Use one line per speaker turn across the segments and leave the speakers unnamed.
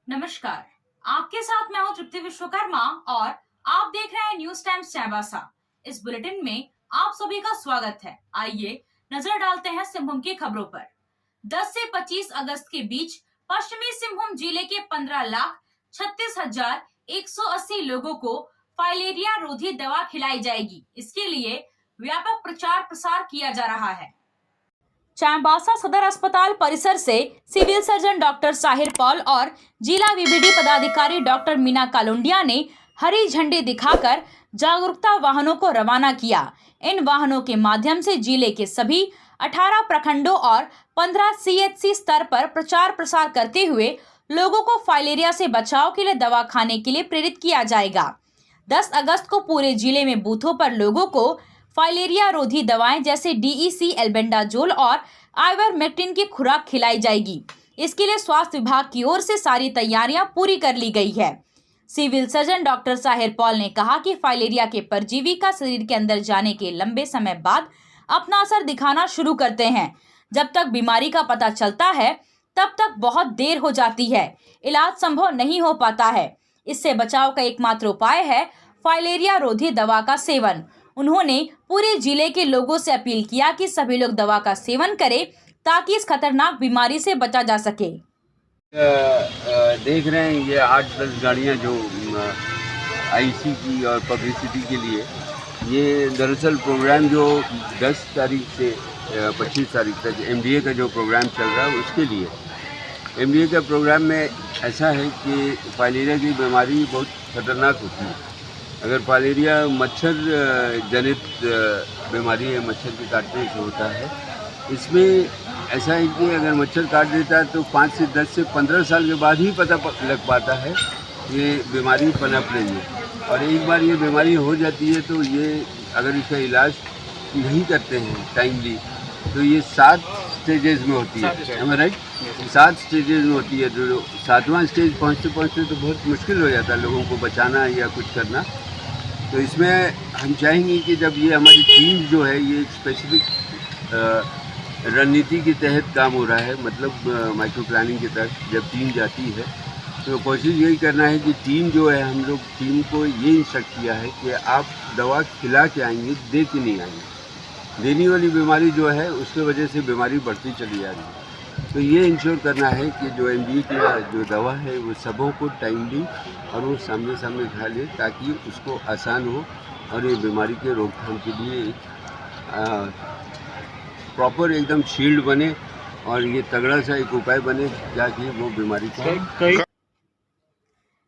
नमस्कार, आपके साथ मैं हूं तृप्ति विश्वकर्मा और आप देख रहे हैं न्यूज टाइम्स चाईबासा। इस बुलेटिन में आप सभी का स्वागत है। आइए नजर डालते हैं सिंहभूम की खबरों पर। 10 से 25 अगस्त के बीच पश्चिमी सिंहभूम जिले के 15,36,180 लोगों को फाइलेरिया रोधी दवा खिलाई जाएगी। इसके लिए व्यापक प्रचार प्रसार किया जा रहा है। चाईबासा सदर अस्पताल परिसर से civil surgeon doctor Sahir Pal और जिला वीबीडी पदाधिकारी डॉक्टर मीना कालुंडिया ने हरी झंडी दिखाकर जागरूकता वाहनों को रवाना किया। इन वाहनों के माध्यम से जिले के सभी 18 प्रखंडों और 15 सीएचसी स्तर पर प्रचार प्रसार करते हुए लोगों को फाइलेरिया से बचाव के लिए दवा खाने के लिए प्रेरित किया जाएगा। 10 अगस्त को पूरे जिले में बूथों पर लोगों को फाइलेरिया रोधी दवाएं जैसे डीईसी, एल्बेंडाजोल और आइवरमेक्टिन की खुराक खिलाई जाएगी। इसके लिए स्वास्थ्य विभाग की ओर से सारी तैयारियां पूरी कर ली गई है। Civil surgeon doctor Sahir Pal ने कहा कि फाइलेरिया के परजीवी का शरीर के अंदर जाने के लंबे समय बाद अपना असर दिखाना शुरू करते हैं। जब तक बीमारी का पता चलता है तब तक बहुत देर हो जाती है, इलाज संभव नहीं हो पाता है। इससे बचाव का एकमात्र उपाय है फाइलेरिया रोधी दवा का सेवन। उन्होंने पूरे जिले के लोगों से अपील किया कि सभी लोग दवा का सेवन करें ताकि इस खतरनाक बीमारी से बचा जा सके।
देख रहे हैं ये 8-10 गाड़ियां जो आईसी की और पब्लिसिटी के लिए, ये दरअसल प्रोग्राम जो 10 तारीख से 25 तारीख तक एमडीए का जो प्रोग्राम चल रहा है उसके लिए। एमडीए का प्रोग्राम में ऐसा है कि फाइलेरिया की बीमारी बहुत खतरनाक होती है। अगर फाइलेरिया मच्छर जनित बीमारी है, मच्छर के काटने से होता है। इसमें ऐसा है कि अगर मच्छर काट देता है तो 5 से 10 से 15 साल के बाद ही पता लग पाता है ये बीमारी पनप रही है। और एक बार ये बीमारी हो जाती है तो ये अगर इसका इलाज नहीं करते हैं टाइमली तो ये 7 स्टेजेस में होती है, राइट? 7 स्टेजेस में होती है। तो 7वां स्टेज पहुँचते पहुँचते तो बहुत मुश्किल हो जाता है लोगों को बचाना या कुछ करना। तो इसमें हम चाहेंगे कि जब ये हमारी टीम जो है ये स्पेसिफिक रणनीति के तहत काम हो रहा है, मतलब माइक्रो प्लानिंग के तहत जब टीम जाती है तो कोशिश यही करना है कि टीम जो है, हम लोग टीम को ये इंस्ट्रक्ट किया है कि आप दवा खिला के आएंगे, दे के नहीं आएंगे। देने वाली बीमारी जो है उसके वजह से बीमारी बढ़ती चली जा रही है। तो ये इंश्योर करना है कि जो एमडीए की जो दवा है वो सबों को टाइमली और वो सामने सामने खा ले ताकि उसको आसान हो और ये बीमारी के रोकथाम के लिए प्रॉपर एकदम शील्ड बने और ये तगड़ा सा एक उपाय बने ताकि वो बीमारी को।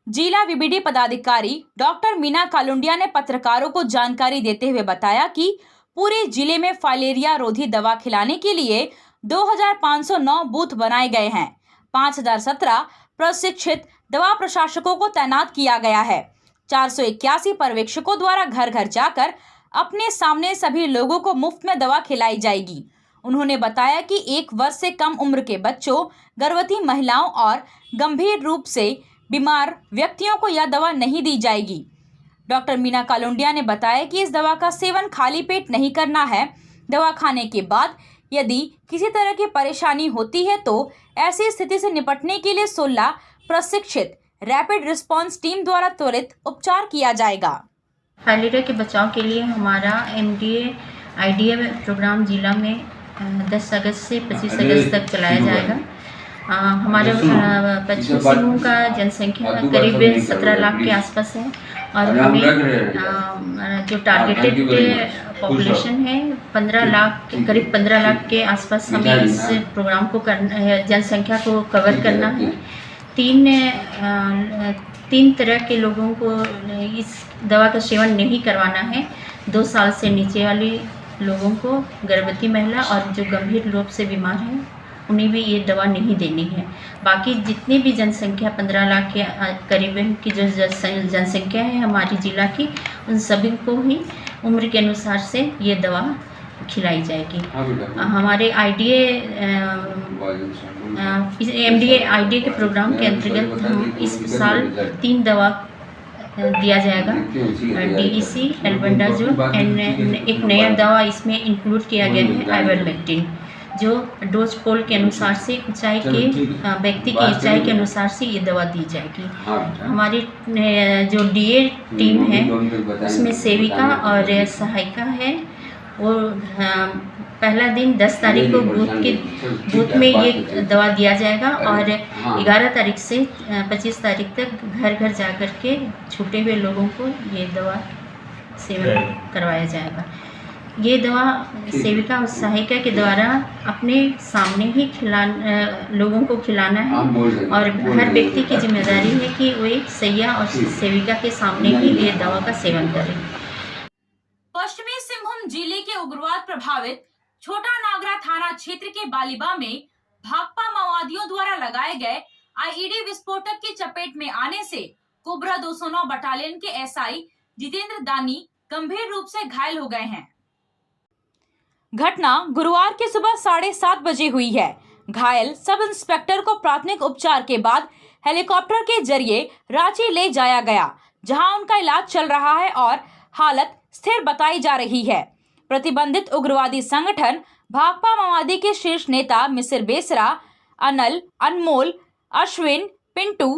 जिला वीबीडी पदाधिकारी डॉक्टर मीना कालुंडिया ने पत्रकारों को जानकारी देते हुए बताया कि पूरे जिले में फाइलेरिया रोधी दवा खिलाने के लिए 2509 बूथ बनाए गए हैं। 5017 प्रशिक्षित दवा प्रशासकों को तैनात किया गया है। 481 पर्यवेक्षकों द्वारा घर घर जाकर अपने सामने सभी लोगों को मुफ्त में दवा खिलाई जाएगी। उन्होंने बताया कि 1 वर्ष से कम उम्र के बच्चों, गर्भवती महिलाओं और गंभीर रूप से बीमार व्यक्तियों को यह दवा नहीं दी जाएगी। डॉक्टर मीना कालुंडिया ने बताया कि इस दवा का सेवन खाली पेट नहीं करना है। दवा खाने के बाद यदि किसी तरह की परेशानी होती है तो ऐसी स्थिति से निपटने के लिए 16 प्रशिक्षित रैपिड रिस्पांस टीम द्वारा त्वरित उपचार किया जाएगा।
फाइलेरिया के बचाव के लिए हमारा एमडीए आईडीए प्रोग्राम जिला में 10 अगस्त से 25 अगस्त तक चलाया जाएगा। हमारे पश्चिमी सिंहभूम का जनसंख्या करीब 17 लाख के आसपास है और हमें जो टारगेटेड पॉपुलेशन है 15 लाख, करीब 15 लाख के आसपास हमें इस प्रोग्राम को करना है, जनसंख्या को कवर करना है। 3 तरह के लोगों को इस दवा का सेवन नहीं करवाना है। 2 साल से नीचे वाले लोगों को, गर्भवती महिला और जो गंभीर रूप से बीमार हैं उन्हें भी ये दवा नहीं देनी है। बाकी जितनी भी जनसंख्या 15 लाख के करीबन की जो जनसंख्या है हमारी जिला की, उन सभी को ही उम्र के अनुसार से ये दवा खिलाई जाएगी। हमारे आईडीए एमडीए आईडीए के प्रोग्राम के अंतर्गत हम इस साल 3 दवा दिया जाएगा, डीईसी, एल्बेंडाजोल एंड एक नया दवा इसमें इंक्लूड किया गया है आइवरमेक्टिन, जो डोज पोल के अनुसार से ऊंचाई के व्यक्ति की ऊंचाई के अनुसार से ये दवा दी जाएगी। हमारी जो डीए टीम है उसमें सेविका और सहायिका है। वो पहला दिन 10 तारीख को बूथ में ये दवा दिया जाएगा और 11 तारीख से 25 तारीख तक घर घर जा कर के छूटे हुए लोगों को ये दवा सेवन करवाया जाएगा। ये दवा सेविका और सहायिका के द्वारा अपने सामने ही लोगों को खिलाना है और हर व्यक्ति की जिम्मेदारी है कि वो एक सैया और सेविका के सामने ही ये दवा का सेवन करें।
पश्चिमी सिंहभूम जिले के उग्रवाद प्रभावित छोटा नागरा थाना क्षेत्र के बालिबा में भाकपा माओवादियों द्वारा लगाए गए आईईडी विस्फोटक की चपेट में आने से कोबरा 209 बटालियन के एसआई जितेंद्र दानी गंभीर रूप से घायल हो गए हैं। घटना गुरुवार की सुबह 7:30 बजे हुई है। घायल सब इंस्पेक्टर को प्राथमिक उपचार के बाद हेलीकॉप्टर के जरिए रांची ले जाया गया, जहां उनका इलाज चल रहा है और हालत स्थिर बताई जा रही है। प्रतिबंधित उग्रवादी संगठन भाकपा माओवादी के शीर्ष नेता मिसिर बेसरा, अनल, अनमोल, अश्विन, पिंटू,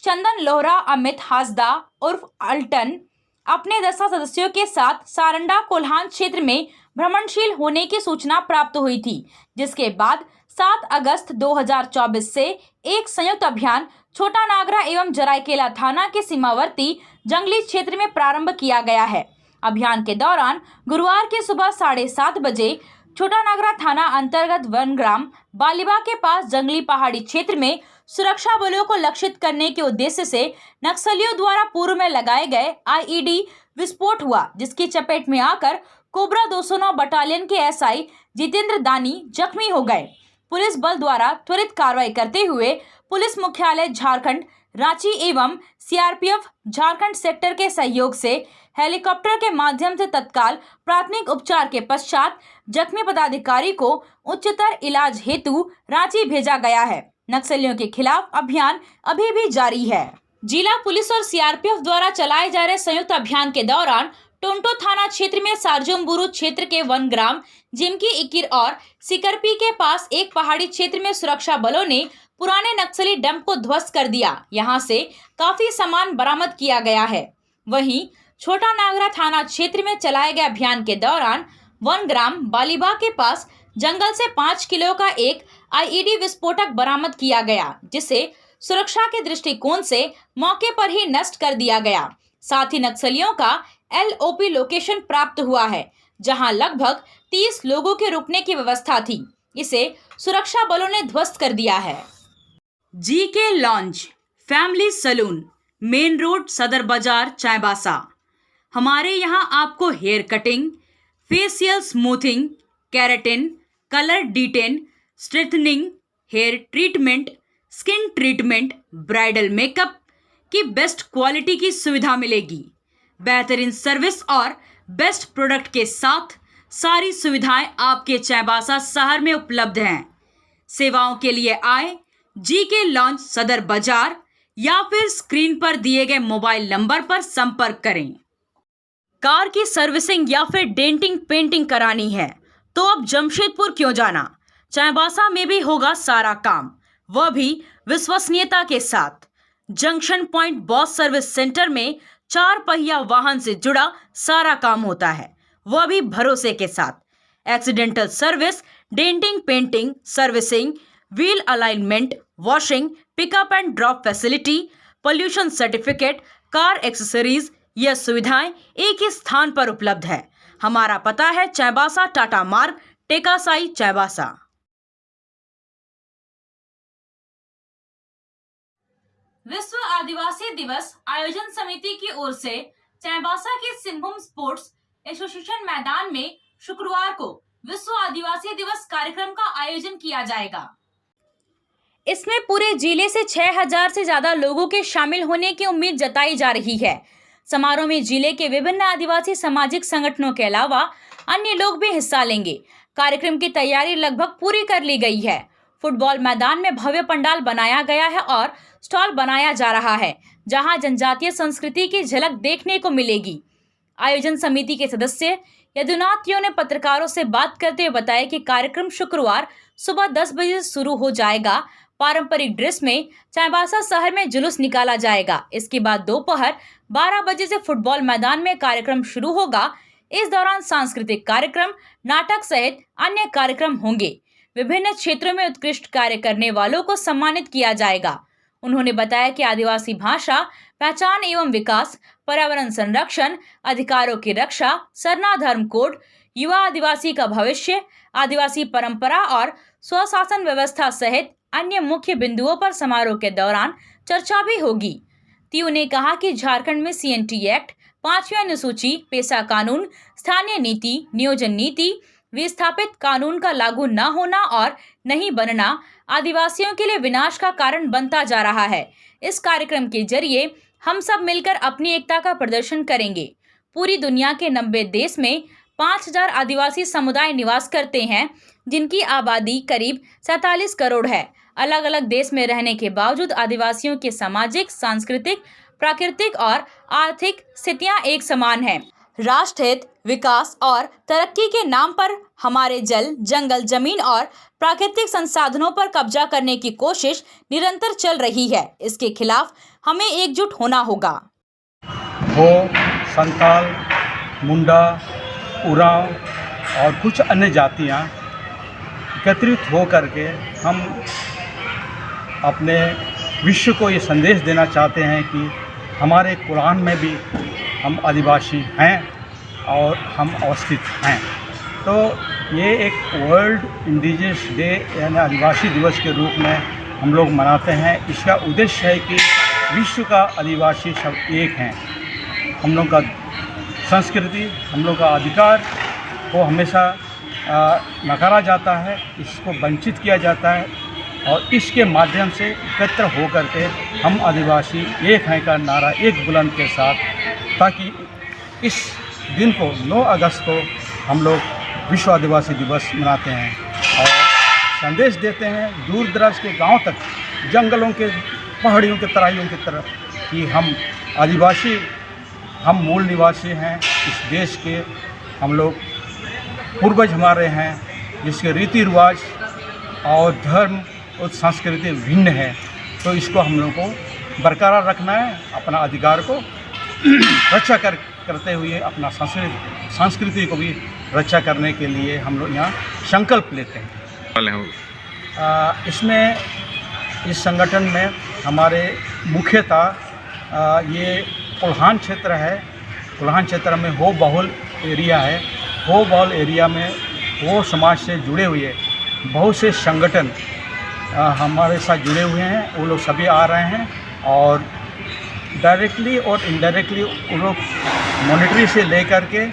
चंदन लोहरा, अमित हासदा उर्फ अल्टन अपने 10 सदस्यों के साथ सारंडा कोल्हान क्षेत्र में भ्रमणशील होने की सूचना प्राप्त हुई थी, जिसके बाद 7 अगस्त 2024 से एक संयुक्त अभियान छोटा नागरा एवं जरायकेला थाना के सीमावर्ती जंगली क्षेत्र में प्रारंभ किया गया है। अभियान के दौरान गुरुवार की सुबह 7:30 बजे छोटा नागरा थाना अंतर्गत वनग्राम बालिबा के पास जंगली पहाड़ी क्षेत्र में सुरक्षा बलों को लक्षित करने के उद्देश्य से नक्सलियों द्वारा पूर्व में लगाए गए आईईडी विस्फोट हुआ, जिसकी चपेट में आकर कोबरा 209 बटालियन के एसआई जितेंद्र दानी जख्मी हो गए। पुलिस बल द्वारा त्वरित कार्रवाई करते हुए पुलिस मुख्यालय झारखंड रांची एवं सीआरपीएफ झारखंड सेक्टर के सहयोग से हेलीकॉप्टर के माध्यम से तत्काल प्राथमिक उपचार के पश्चात जख्मी पदाधिकारी को उच्चतर इलाज हेतु रांची भेजा गया है। नक्सलियों के खिलाफ अभियान अभी भी जारी है। जिला पुलिस और सीआरपीएफ द्वारा चलाए जा रहे संयुक्त अभियान के दौरान टोंटो थाना क्षेत्र में सार्जुमबुरु क्षेत्र के वनग्राम जिमकी इकिर और सिकरपी के पास एक पहाड़ी क्षेत्र में सुरक्षा बलों ने पुराने नक्सली डंप को ध्वस्त कर दिया। यहां से काफी सामान बरामद किया गया है। वहीं छोटा नागरा थाना क्षेत्र में चलाए गए अभियान के दौरान वनग्राम बालिबा के पास जंगल से 5 किलो का एक आईईडी विस्फोटक बरामद किया गया, जिसे सुरक्षा के दृष्टिकोण से मौके पर ही नष्ट कर दिया गया। साथ ही नक्सलियों का LOP लोकेशन प्राप्त हुआ है, जहां लगभग 30 लोगों के रुकने की व्यवस्था थी। इसे सुरक्षा बलों ने ध्वस्त कर दिया है। GK launch family salon, main road, Sadar Bazar, Chaibasa. हमारे यहां आपको hair cutting, facial smoothing, keratin, colour detan, straightening, hair treatment, skin treatment, bridal makeup की बेस्ट क्वालिटी की सुविधा मिलेगी। बेहतरीन सर्विस और बेस्ट प्रोडक्ट के साथ सारी सुविधाएं आपके चाईबासा शहर में उपलब्ध हैं। सेवाओं के लिए आए GK लॉन्च सदर बाजार या फिर स्क्रीन पर दिए गए मोबाइल नंबर पर संपर्क करें। कार की सर्विसिंग या फिर डेंटिंग पेंटिंग करानी है तो अब जमशेदपुर क्यों जाना, चाईबासा में भी होगा सारा काम, वह भी विश्वसनीयता के साथ। Junction point boss service centre में 4 पहिया वाहन से जुड़ा सारा काम होता है, वह भी भरोसे के साथ। Accidental service, denting painting, servicing, wheel alignment, washing, pickup and drop facility, pollution certificate, car accessories, यह सुविधाएं एक ही स्थान पर उपलब्ध है। हमारा पता है चाईबासा टाटा मार्ग, टेकासाई, चाईबासा। विश्व आदिवासी दिवस आयोजन समिति की ओर से चाईबासा के सिंहभूम स्पोर्ट्स एसोसिएशन मैदान में शुक्रवार को विश्व आदिवासी दिवस कार्यक्रम का आयोजन किया जाएगा। इसमें पूरे जिले से 6000 से ज्यादा लोगों के शामिल होने की उम्मीद जताई जा रही है। समारोह में जिले के विभिन्न आदिवासी सामाजिक संगठनों के अलावा अन्य लोग भी हिस्सा लेंगे। कार्यक्रम की तैयारी लगभग पूरी कर ली गई है। फुटबॉल मैदान में भव्य पंडाल बनाया गया है और स्टॉल बनाया जा रहा है, जहां जनजातीय संस्कृति की झलक देखने को मिलेगी। आयोजन समिति के सदस्य यदुनाथ ने पत्रकारों से बात करते हुए बताया कि कार्यक्रम शुक्रवार सुबह 10 बजे से शुरू हो जाएगा। पारंपरिक ड्रेस में चाईबासा शहर में जुलूस निकाला जाएगा। इसके बाद दोपहर 12 बजे से फुटबॉल मैदान में कार्यक्रम शुरू होगा। इस दौरान सांस्कृतिक कार्यक्रम, नाटक सहित अन्य कार्यक्रम होंगे। विभिन्न क्षेत्रों में उत्कृष्ट कार्य करने वालों को सम्मानित किया जाएगा। उन्होंने बताया कि आदिवासी भाषा, पहचान एवं विकास, पर्यावरण संरक्षण, अधिकारों की रक्षा, सरना धर्म कोड, युवा आदिवासी का भविष्य, आदिवासी परंपरा और स्वशासन व्यवस्था सहित अन्य मुख्य बिंदुओं पर समारोह के दौरान चर्चा भी होगी। तियू ने कहा कि झारखंड में CNT एक्ट, 5वीं अनुसूची, पेशा कानून, स्थानीय नीति, नियोजन नीति, विस्थापित कानून का लागू न होना और नहीं बनना आदिवासियों के लिए विनाश का कारण बनता जा रहा है। इस कार्यक्रम के जरिए हम सब मिलकर अपनी एकता का प्रदर्शन करेंगे। पूरी दुनिया के 90 देश में 5000 आदिवासी समुदाय निवास करते हैं, जिनकी आबादी करीब 47 करोड़ है। अलग अलग देश में रहने के बावजूद आदिवासियों की सामाजिक, सांस्कृतिक, प्राकृतिक और आर्थिक स्थितियां एक समान हैं। राष्ट्र हित, विकास और तरक्की के नाम पर हमारे जल, जंगल, जमीन और प्राकृतिक संसाधनों पर कब्जा करने की कोशिश निरंतर चल रही है। इसके खिलाफ हमें एकजुट होना होगा।
हो, संताल, मुंडा, उरांव और कुछ अन्य जातियां एकत्रित हो करके हम अपने विश्व को ये संदेश देना चाहते हैं कि हमारे कुरान में भी हम आदिवासी हैं और हम अवस्थित हैं। तो ये एक वर्ल्ड इंडिजिनस डे यानी आदिवासी दिवस के रूप में हम लोग मनाते हैं। इसका उद्देश्य है कि विश्व का आदिवासी सब एक हैं। हम लोग का संस्कृति, हम लोग का अधिकार को हमेशा नकारा जाता है, इसको वंचित किया जाता है और इसके माध्यम से एकत्र होकर के हम आदिवासी एक हैं का नारा एक बुलंद के साथ, ताकि इस दिन को 9 अगस्त को हम लोग विश्व आदिवासी दिवस मनाते हैं और संदेश देते हैं दूर दराज के गांव तक, जंगलों के, पहाड़ियों के, तराइयों की तरफ कि हम आदिवासी, हम मूल निवासी हैं इस देश के। हम लोग पूर्वज हमारे हैं जिसके रीति रिवाज और धर्म और संस्कृति भिन्न है, तो इसको हम लोग को बरकरार रखना है। अपना अधिकार को रक्षा करते हुए अपना संस्कृति को भी रक्षा करने के लिए हम लोग यहाँ संकल्प लेते हैं। इसमें इस संगठन में हमारे मुख्यतः ये कोल्हान क्षेत्र है। कोल्हान क्षेत्र में हो बहुल एरिया है। हो बहुल एरिया में वो समाज से जुड़े हुए बहुत से संगठन हमारे साथ जुड़े हुए हैं। वो लोग सभी आ रहे हैं और डायरेक्टली और इनडायरेक्टली वो लोग मॉनिटरी से लेकर के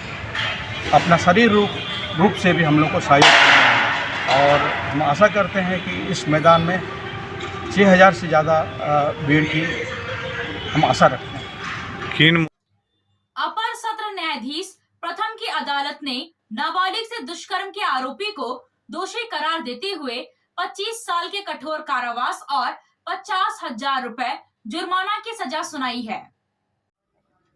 अपना शरीर रूप से भी हम लोग को सहयोग कर रहे हैं और हम आशा करते हैं कि इस मैदान में 6000 से ज़्यादा भीड़ की हम आशा रखते हैं।
अपर सत्र न्यायाधीश प्रथम की अदालत ने नाबालिग से दुष्कर्म के आरोपी को दोषी करार देते हुए 25 साल के कठोर कारावास और 50,000 रुपए जुर्माना की सजा सुनाई है।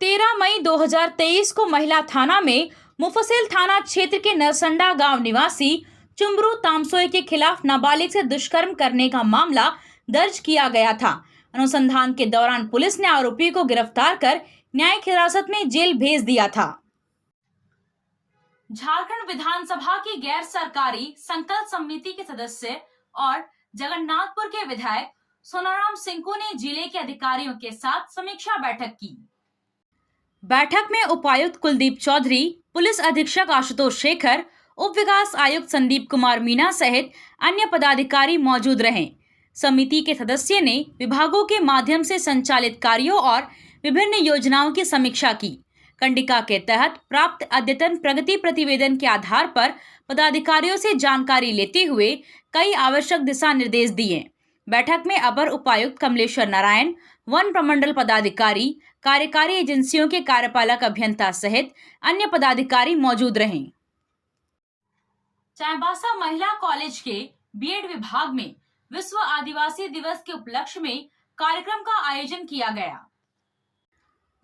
13 मई 2023 को महिला थाना में मुफस्सिल थाना क्षेत्र के नरसंडा गांव निवासी चुम्बरू तामसोई के खिलाफ नाबालिग से दुष्कर्म करने का मामला दर्ज किया गया था। अनुसंधान के दौरान पुलिस ने आरोपी को गिरफ्तार कर न्यायिक हिरासत में जेल भेज दिया था। झारखंड विधानसभा की गैर सरकारी संकल्प समिति के सदस्य और जगन्नाथपुर के विधायक सोनाराम सिंह ने जिले के अधिकारियों के साथ समीक्षा बैठक की। बैठक में उपायुक्त कुलदीप चौधरी, पुलिस अधीक्षक आशुतोष शेखर, उप विकास आयुक्त संदीप कुमार मीणा सहित अन्य पदाधिकारी मौजूद रहे। समिति के सदस्य ने विभागों के माध्यम से संचालित कार्यों और विभिन्न योजनाओं की समीक्षा की। कंडिका के तहत प्राप्त अद्यतन प्रगति प्रतिवेदन के आधार पर पदाधिकारियों से जानकारी लेते हुए कई आवश्यक दिशा निर्देश दिए। बैठक में अपर उपायुक्त कमलेश्वर नारायण, वन प्रमंडल पदाधिकारी, कार्यकारी एजेंसियों के कार्यपालक अभियंता सहित अन्य पदाधिकारी मौजूद रहे। चाईबासा महिला कॉलेज के बीएड विभाग में विश्व आदिवासी दिवस के उपलक्ष्य में कार्यक्रम का आयोजन किया गया।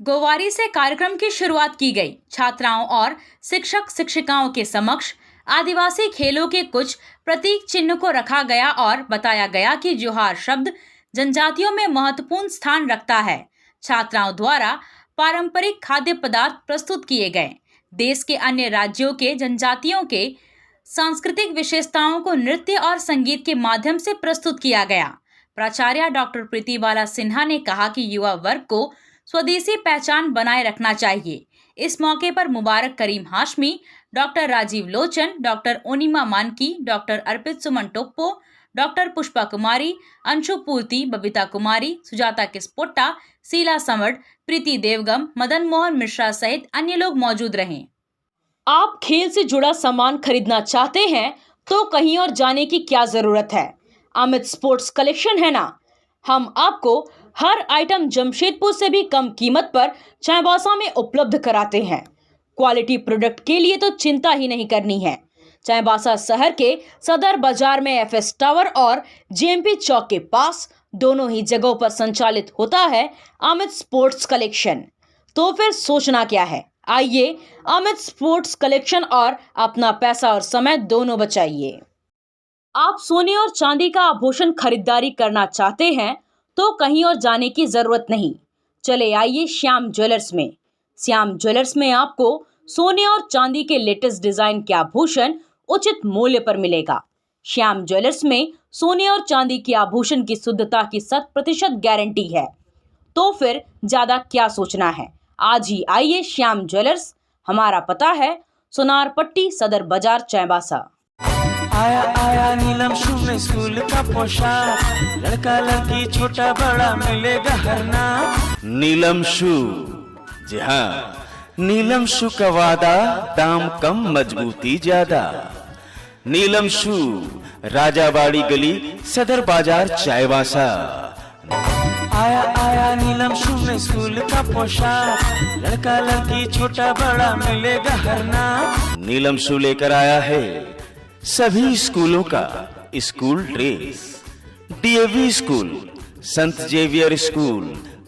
गोवारी से कार्यक्रम की शुरुआत की गई। छात्राओं और शिक्षक शिक्षिकाओं के समक्ष आदिवासी खेलों के कुछ प्रतीक चिन्ह को रखा गया और बताया गया कि जोहार शब्द जनजातियों में महत्वपूर्ण स्थान रखता है। छात्राओं द्वारा पारंपरिक खाद्य पदार्थ प्रस्तुत किए गए। देश के अन्य राज्यों के जनजातियों के सांस्कृतिक विशेषताओं को नृत्य और संगीत के माध्यम से प्रस्तुत किया गया। प्राचार्य डॉक्टर प्रीतिबाला सिन्हा ने कहा कि युवा वर्ग को स्वदेशी पहचान बनाए रखना चाहिए। इस मौके पर मुबारक करीम हाशमी, डॉक्टर राजीव लोचन, डॉक्टर ओनिमा मानकी, डॉक्टर अर्पित सुमन टोप्पो, डॉक्टर पुष्पा कुमारी, अंशु पूर्ति, बबीता कुमारी, सुजाता किस्पोट्टा, शीला समड़, प्रीति देवगम, मदन मोहन मिश्रा सहित अन्य लोग मौजूद रहे। आप खेल से जुड़ा सामान खरीदना चाहते हैं तो कहीं और जाने की क्या जरूरत है। अमित स्पोर्ट्स कलेक्शन है ना। हम आपको हर आइटम जमशेदपुर से भी कम कीमत पर चाईबासा में उपलब्ध कराते हैं। क्वालिटी प्रोडक्ट के लिए तो चिंता ही नहीं करनी है। चाईबासा शहर के सदर बाजार में एफएस टावर और जेएमपी चौक के पास दोनों ही जगहों पर संचालित होता है अमित स्पोर्ट्स कलेक्शन। तो फिर सोचना क्या है, आइए अमित स्पोर्ट्स कलेक्शन और अपना पैसा और समय दोनों बचाइए। आप सोने और चांदी का आभूषण खरीदारी करना चाहते हैं तो कहीं और जाने की जरूरत नहीं। चले आइए श्याम ज्वेलर्स में। श्याम ज्वेलर्स में आपको सोने और चांदी के लेटेस्ट डिजाइन के आभूषण उचित मूल्य पर मिलेगा। श्याम ज्वेलर्स में सोने और चांदी के आभूषण की शुद्धता की 100% गारंटी है। तो फिर ज्यादा क्या सोचना है, आज ही आइए श्याम ज्वेलर्स। हमारा पता है सोनार पट्टी, सदर बाजार, चाईबासा।
आया आया नीलम शू में स्कूल का पोशाक, लड़का लड़की छोटा बड़ा मिलेगा हर नाम। नीलम शू, जी हाँ, नीलम शू का वादा, दाम कम मजबूती ज्यादा। नीलम शू, राजाबाड़ी गली, सदर बाजार, चाईबासा। आया आया नीलम शू में स्कूल का पोशाक, लड़का लड़की छोटा बड़ा मिलेगा हर नाम। नीलम शू लेकर आया है सभी स्कूलों का स्कूल ड्रेस। डीएवी स्कूल, संत जेवियर स्कूल,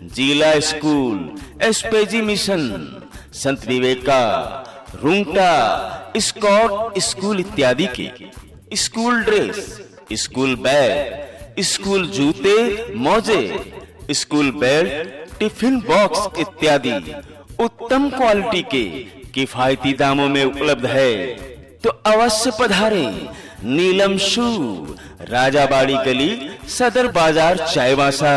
जिला स्कूल, एसपीजी मिशन, संत विवेका, रुंगटा, स्कॉट स्कूल इत्यादि के school dress, school bag, school जूते, मोजे, स्कूल बेल्ट, टिफिन बॉक्स इत्यादि उत्तम क्वालिटी के किफायती दामों में उपलब्ध है। तो अवश्य पधारें। नीलम शू, राजाबाड़ी गली, सदर बाजार, चाईबासा।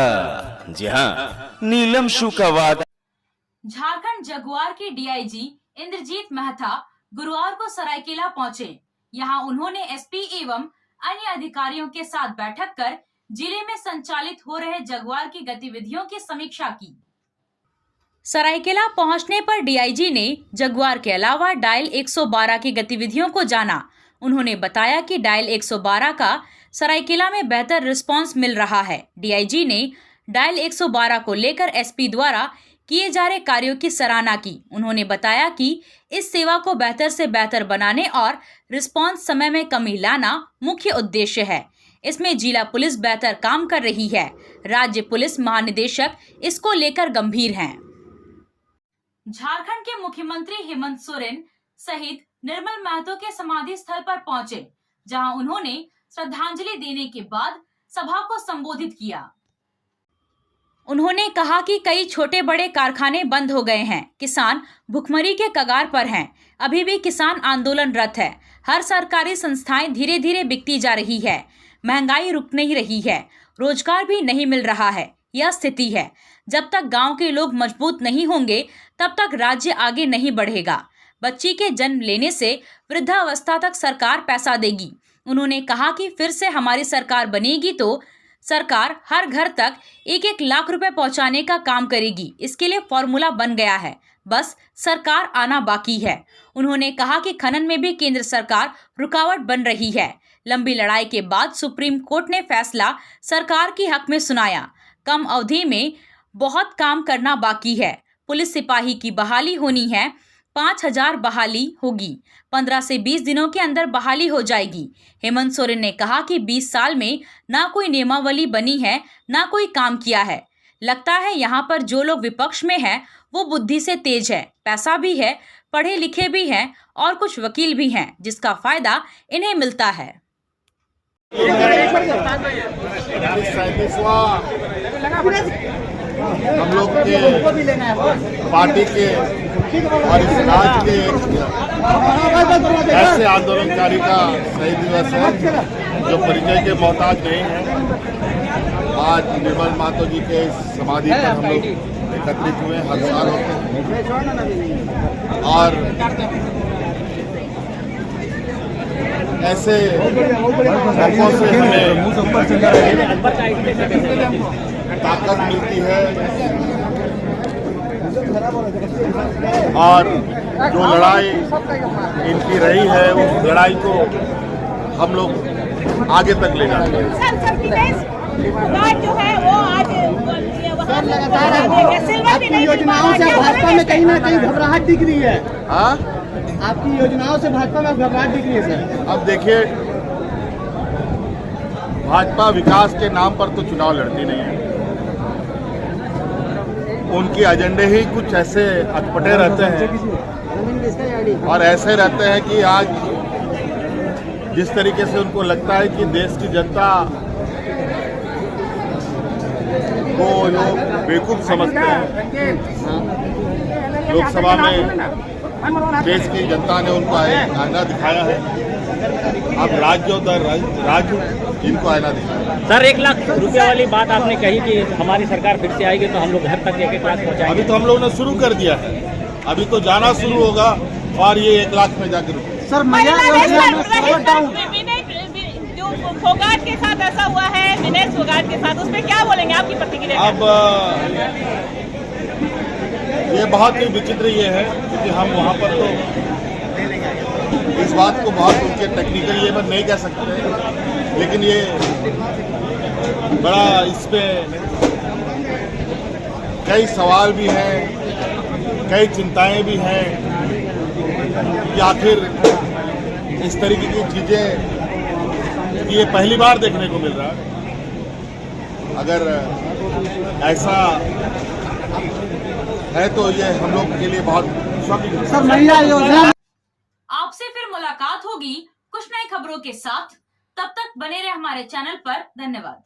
जी हाँ, नीलम शू का वादा।
झारखंड जगुआर के डीआईजी इंद्रजीत मेहता गुरुवार को सरायकेला पहुंचे। यहां उन्होंने एसपी एवं अन्य अधिकारियों के साथ बैठक कर जिले में संचालित हो रहे जगुआर की गतिविधियों की समीक्षा की। सरायकेला पहुंचने पर डीआईजी ने जगुआर के अलावा डायल 112 की गतिविधियों को जाना। उन्होंने बताया कि डायल 112 का सरायकेला में बेहतर रिस्पांस मिल रहा है। डीआईजी ने डायल 112 को लेकर एसपी द्वारा किए जा रहे कार्यों की सराहना की। उन्होंने बताया कि इस सेवा को बेहतर से बेहतर बनाने और रिस्पांस समय में कमी लाना मुख्य उद्देश्य है। इसमें जिला पुलिस बेहतर काम कर रही है। राज्य पुलिस महानिदेशक इसको लेकर गंभीर हैं। झारखंड के मुख्यमंत्री हेमंत सोरेन सहित निर्मल महतो के समाधि स्थल पर पहुंचे, जहां उन्होंने श्रद्धांजलि देने के बाद सभा को संबोधित किया। उन्होंने कहा कि कई छोटे बड़े कारखाने बंद हो गए हैं, किसान भुखमरी के कगार पर हैं, अभी भी किसान आंदोलनरत है। हर सरकारी संस्थाएं धीरे धीरे बिकती जा रही है, महंगाई रुक नहीं रही है, रोजगार भी नहीं मिल रहा है। यह स्थिति है। जब तक गांव के लोग मजबूत नहीं होंगे तब तक राज्य आगे नहीं बढ़ेगा। बच्ची के जन्म लेने से वृद्धावस्था तक सरकार पैसा देगी। उन्होंने कहा कि फिर से हमारी सरकार बनेगी तो सरकार हर घर तक 1-1 लाख रुपए पहुंचाने का काम करेगी। इसके लिए फॉर्मूला बन गया है, बस सरकार आना बाकी है। उन्होंने कहा कि खनन में भी केंद्र सरकार रुकावट बन रही है। लंबी लड़ाई के बाद सुप्रीम कोर्ट ने फैसला सरकार के हक में सुनाया। कम अवधि में बहुत काम करना बाकी है। पुलिस सिपाही की बहाली होनी है, 5000 बहाली होगी, 15 से 20 दिनों के अंदर बहाली हो जाएगी। हेमंत सोरेन ने कहा कि 20 साल में ना कोई नियमावली बनी है, ना कोई काम किया है। लगता है यहाँ पर जो लोग विपक्ष में हैं वो बुद्धि से तेज है, पैसा भी है, पढ़े लिखे भी हैं और कुछ वकील भी हैं, जिसका फायदा इन्हें मिलता है।
37वां हम लोग के पार्टी के और इस राज्य के ऐसे आंदोलनकारी का शहीद दिवस है जो परिचय के मोहताज नहीं है। आज निर्मल महतो जी के समाधि पर हम लोग एकत्रित हुए, हर साल होते हैं और ऐसे मौकों से हमें ताकत मिलती है और जो लड़ाई इनकी रही है उस लड़ाई को हम लोग आगे तक ले जाते हैं।
जो है वो आज
लगातार आपकी योजनाओं से भाजपा में कहीं ना कहीं घबराहट दिख रही है।
हाँ,
आपकी योजनाओं से भाजपा में घबराहट दिख रही है सर।
अब देखिए, भाजपा विकास के नाम पर तो चुनाव लड़ती नहीं है। उनके एजेंडे ही कुछ ऐसे अटपटे रहते हैं और ऐसे रहते हैं कि आज जिस तरीके से उनको लगता है कि देश की जनता को लोग बेवकूफ समझते हैं। लोकसभा में देश की जनता ने उनको आईना दिखाया है, अब राज्य दर राज्य इनको आईना दिखाया।
सर, 1 लाख रुपए वाली बात आपने कही कि हमारी सरकार फिर से आएगी तो हम लोग घर तक 1-1 लाख पहुँचाएंगे।
अभी तो हम लोगों ने शुरू कर दिया है, अभी तो जाना शुरू होगा और ये 1 लाख में जाकर रुकेगा।
सर
फोगाट के साथ ऐसा हुआ है, विनय फोगाट के साथ, उसमें क्या बोलेंगे, आपकी प्रतिक्रिया?
अब ये बहुत ही विचित्र ये है क्योंकि हम वहाँ पर तो इस बात को बहुत उनके टेक्निकल ये पर नहीं कह सकते, लेकिन ये बड़ा इस पे कई सवाल भी हैं, कई चिंताएं भी हैं कि आखिर इस तरीके की चीज़ें ये पहली बार देखने को मिल रहा है। अगर ऐसा है तो ये हम लोग के लिए बहुत शॉकिंग है।
आपसे फिर मुलाकात होगी कुछ नई खबरों के साथ, तब तक बने रहे हमारे चैनल पर। धन्यवाद।